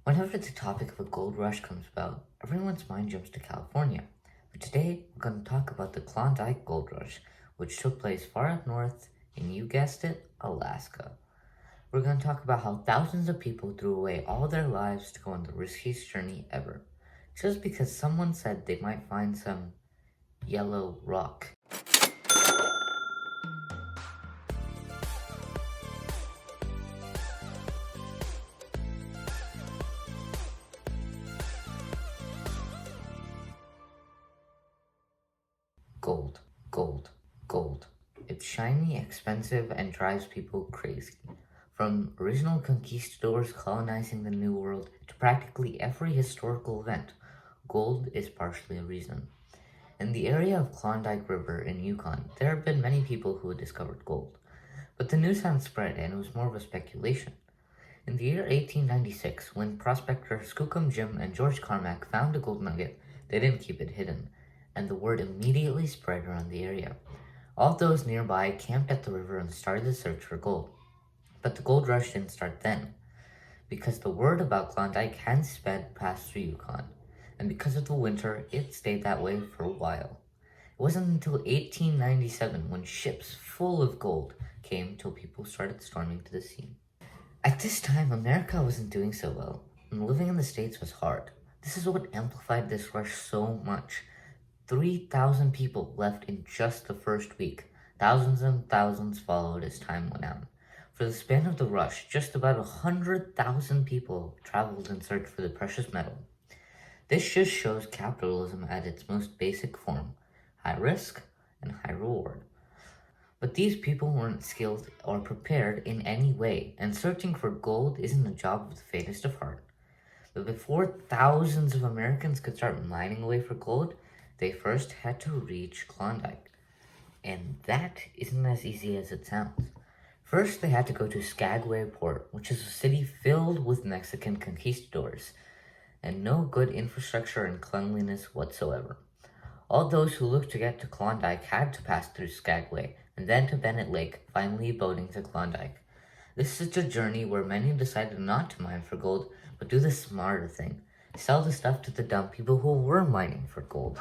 Whenever the topic of a gold rush comes about, everyone's mind jumps to California. But today, we're going to talk about the Klondike Gold Rush, which took place far up north in, you guessed it, Alaska. We're going to talk about how thousands of people threw away all their lives to go on the riskiest journey ever, just because someone said they might find some yellow rock. Gold, gold, gold. It's shiny, expensive, and drives people crazy. From original conquistadors colonizing the New World to practically every historical event, gold is partially a reason. In the area of Klondike River in Yukon, there have been many people who had discovered gold, but the news hadn't spread and it was more of a speculation. In the year 1896, when prospectors Skookum Jim and George Carmack found a gold nugget, they didn't keep it hidden, and the word immediately spread around the area. All those nearby camped at the river and started the search for gold. But the gold rush didn't start then, because the word about Klondike hadn't sped past the Yukon, and because of the winter, it stayed that way for a while. It wasn't until 1897 when ships full of gold came till people started storming to the sea. At this time, America wasn't doing so well, and living in the States was hard. This is what amplified this rush so much. 3,000 people left in just the first week. Thousands and thousands followed as time went on. For the span of the rush, just about 100,000 people traveled in search for the precious metal. This just shows capitalism at its most basic form: high risk and high reward. But these people weren't skilled or prepared in any way, and searching for gold isn't the job of the faintest of heart. But before thousands of Americans could start mining away for gold, they first had to reach Klondike. And that isn't as easy as it sounds. First, they had to go to Skagway Port, which is a city filled with Mexican conquistadors, and no good infrastructure and cleanliness whatsoever. All those who looked to get to Klondike had to pass through Skagway, and then to Bennett Lake, finally boating to Klondike. This is a journey where many decided not to mine for gold, but do the smarter thing: sell the stuff to the dumb people who were mining for gold.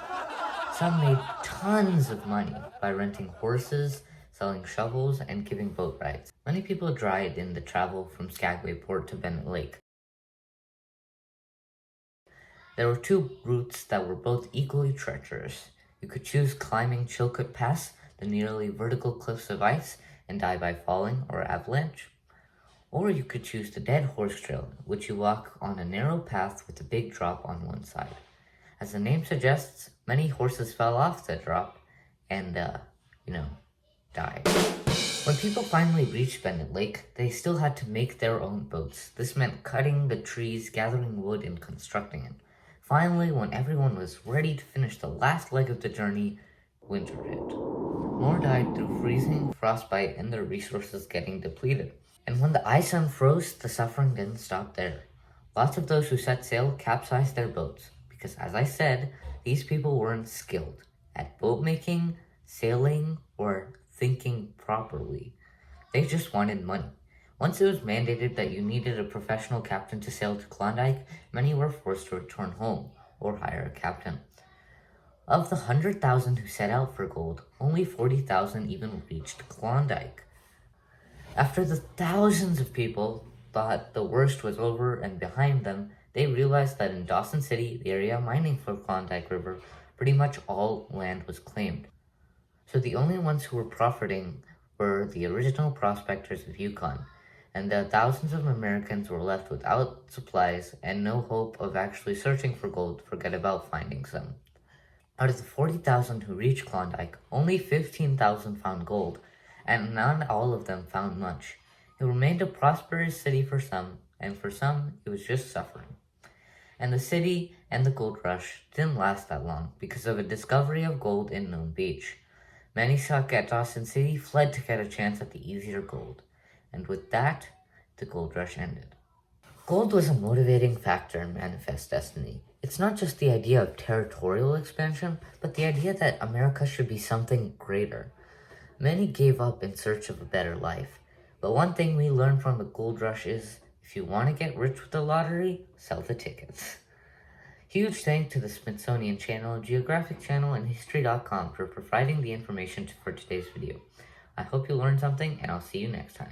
Some made tons of money by renting horses, selling shovels, and giving boat rides. Many people died in the travel from Skagway Port to Bennett Lake. There were two routes that were both equally treacherous. You could choose climbing Chilkoot Pass, the nearly vertical cliffs of ice, and die by falling or avalanche. Or you could choose the Dead Horse Trail, which you walk on a narrow path with a big drop on one side. As the name suggests, many horses fell off the drop and, died. When people finally reached Bennett Lake, they still had to make their own boats. This meant cutting the trees, gathering wood, and constructing it. Finally, when everyone was ready to finish the last leg of the journey, winter hit. More died through freezing, frostbite, and their resources getting depleted. And when the ice unfroze, the suffering didn't stop there. Lots of those who set sail capsized their boats, because as I said, these people weren't skilled at boat making, sailing, or thinking properly. They just wanted money. Once it was mandated that you needed a professional captain to sail to Klondike, many were forced to return home or hire a captain. Of the 100,000 who set out for gold, only 40,000 even reached Klondike. After the thousands of people thought the worst was over and behind them, they realized that in Dawson City, the area mining for Klondike River, pretty much all land was claimed. So the only ones who were profiting were the original prospectors of Yukon, and the thousands of Americans were left without supplies and no hope of actually searching for gold, forget about finding some. Out of the 40,000 who reached Klondike, only 15,000 found gold, and not all of them found much. It remained a prosperous city for some, and for some, it was just suffering. And the city and the gold rush didn't last that long because of a discovery of gold in Nome Beach. Many stuck at Dawson City fled to get a chance at the easier gold, and with that, the gold rush ended. Gold was a motivating factor in Manifest Destiny. It's not just the idea of territorial expansion, but the idea that America should be something greater. Many gave up in search of a better life, but one thing we learned from the gold rush is If you want to get rich with the lottery, sell the tickets. Huge thanks to the Smithsonian Channel, Geographic Channel, and History.com for providing the information for today's video. I hope you learned something, and I'll see you next time.